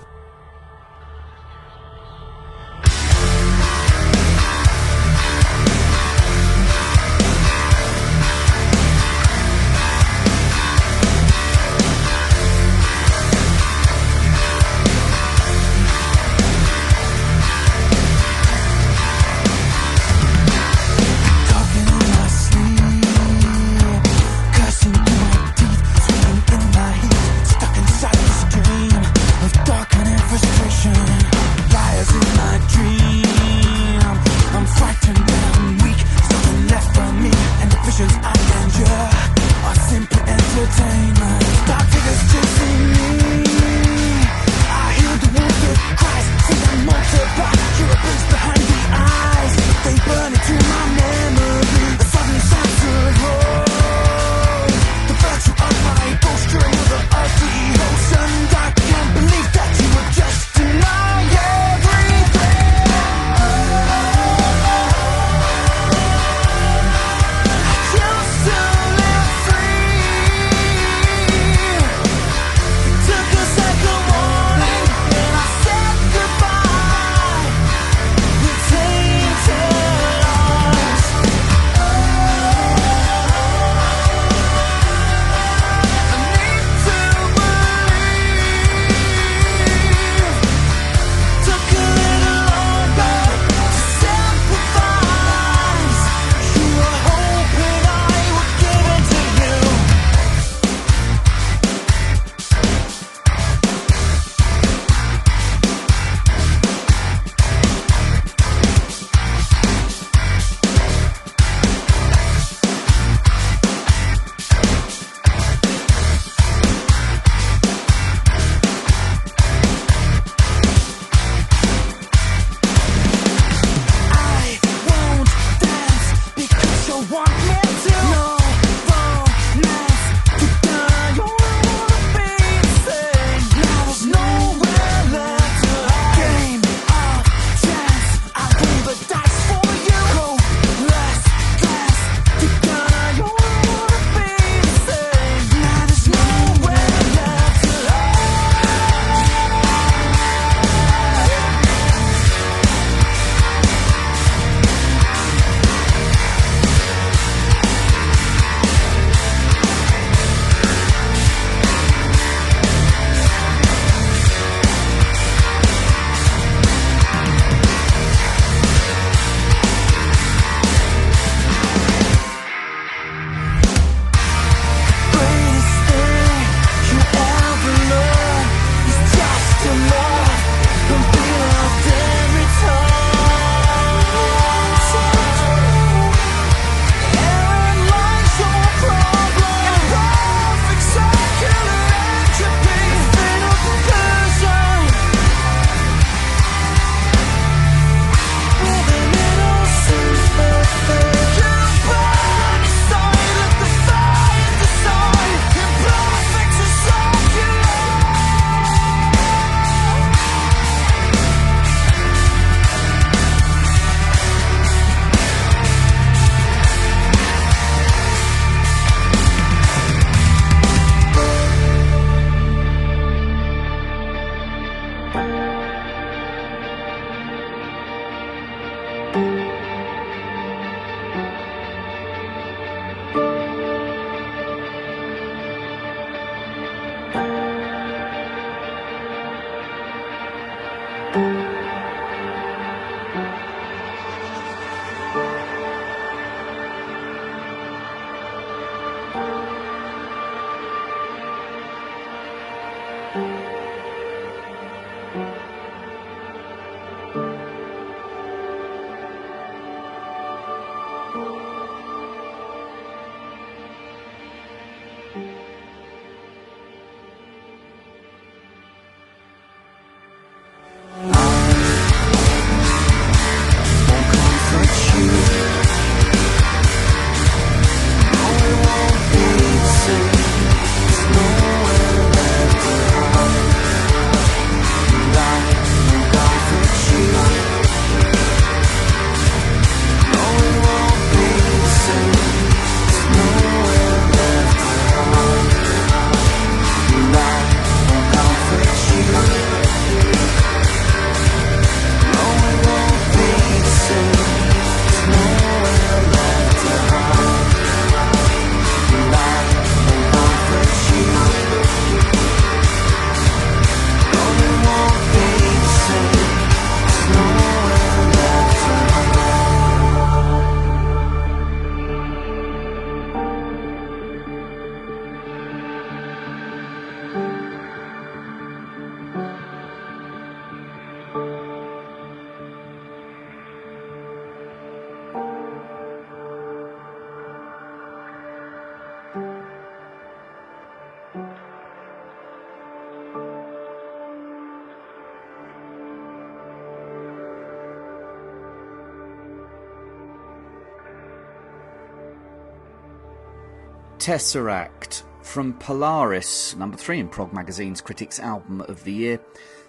Tesseract from Polaris, number 3 in Prog Magazine's Critics Album of the Year.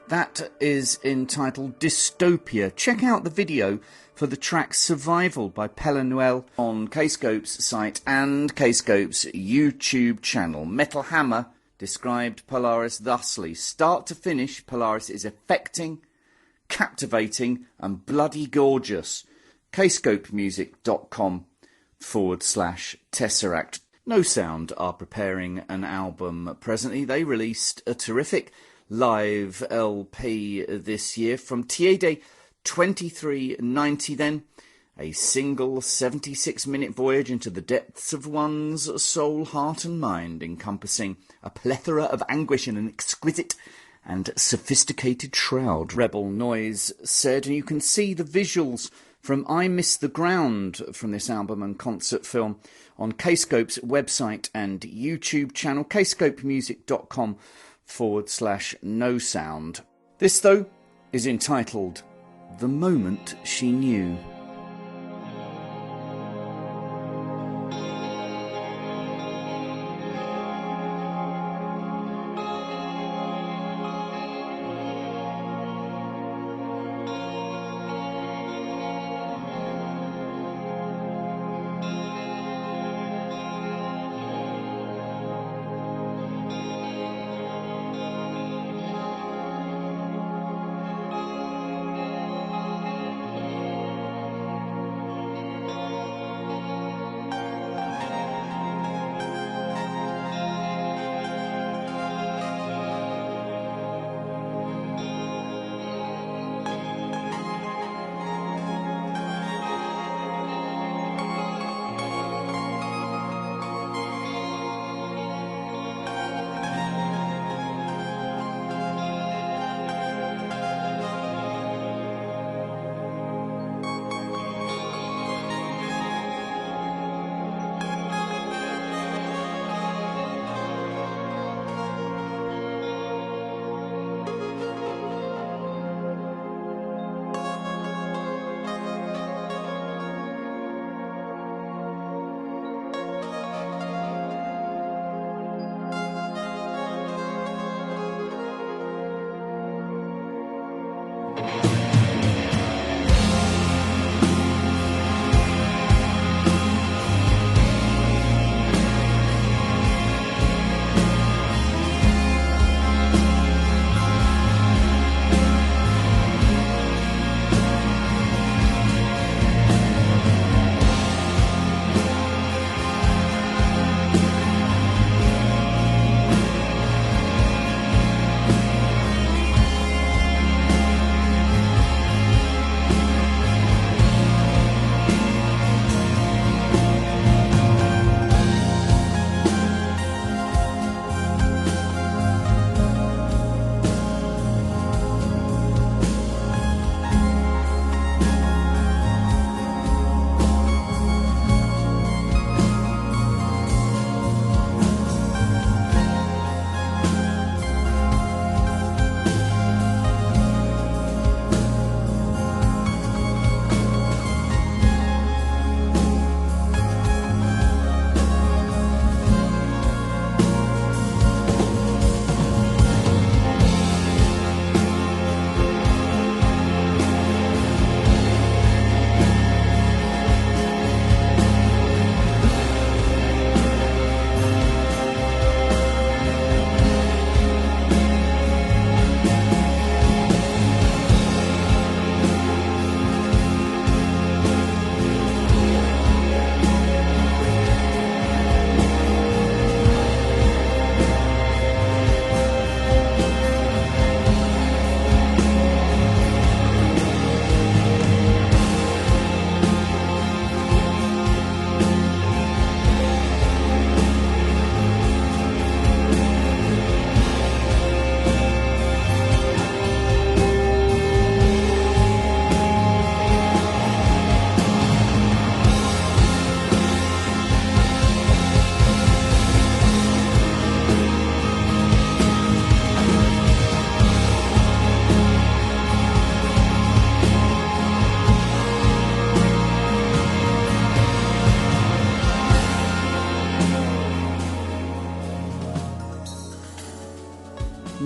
That is entitled Dystopia. Check out the video for the track Survival by Pella Noel on Kscope's site and Kscope's YouTube channel. Metal Hammer described Polaris thusly: start to finish, Polaris is affecting, captivating and bloody gorgeous. kscopemusic.com/Tesseract. No Sound are preparing an album presently. They released a terrific live LP this year from Tiede 2390 then. A single 76-minute voyage into the depths of one's soul, heart and mind, encompassing a plethora of anguish in an exquisite and sophisticated shroud, Rebel Noise said. And you can see the visuals from I Miss the Ground from this album and concert film on Kscope's website and YouTube channel, kscopemusic.com/No Sound. This, though, is entitled The Moment She Knew.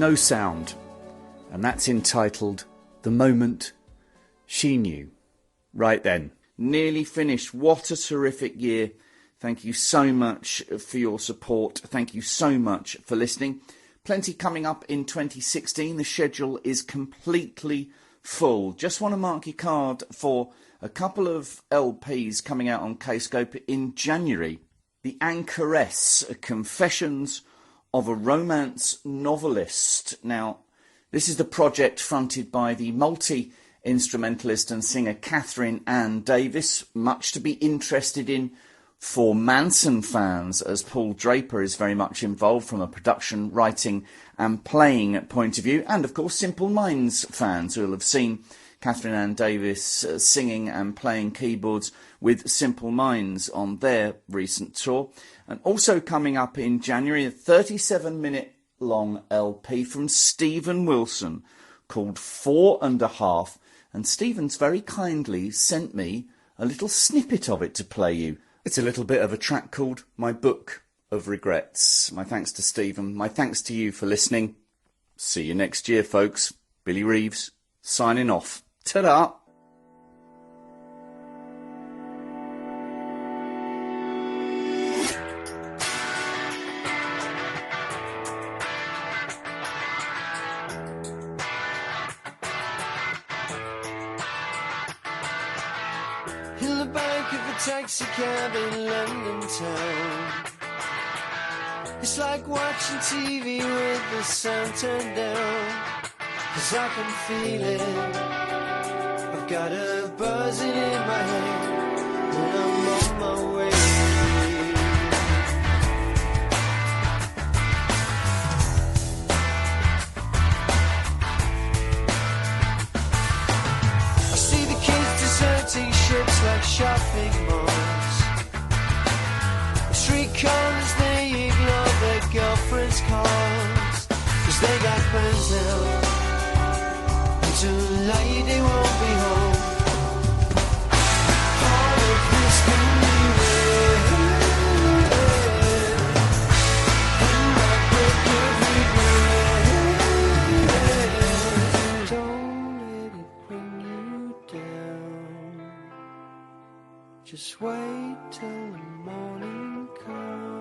no sound, and that's entitled The Moment She Knew. Right then, nearly finished. What a terrific year. Thank you so much for your support. Thank you so much for listening. Plenty coming up in 2016. The schedule is completely full. Just want to mark your card for a couple of LPs coming out on Kscope in January. The Anchoress, Confessions of a Romance Novelist. Now, this is the project fronted by the multi-instrumentalist and singer Catherine Ann Davis, much to be interested in for Manson fans, as Paul Draper is very much involved from a production, writing and playing point of view, and of course Simple Minds fans who will have seen Catherine Ann Davis singing and playing keyboards with Simple Minds on their recent tour. And also coming up in January, a 37-minute long LP from Stephen Wilson called 4½, and Stephen's very kindly sent me a little snippet of it to play you. It's a little bit of a track called My Book of Regrets. My thanks to Stephen, my thanks to you for listening. See you next year, folks. Billy Reeves, signing off. Ta-da! In the back of a taxi cab in London town, it's like watching TV with the sound turned down. 'Cause I can feel it, I've got a buzzing in my head when I'm on my way. I see the kids deserting ships like shopping malls. The street corners, they ignore their girlfriend's calls, 'cause they got plans now. Tonight they won't be home. All of this can be read in my book of regrets. Don't let it bring you down. Just wait till the morning comes.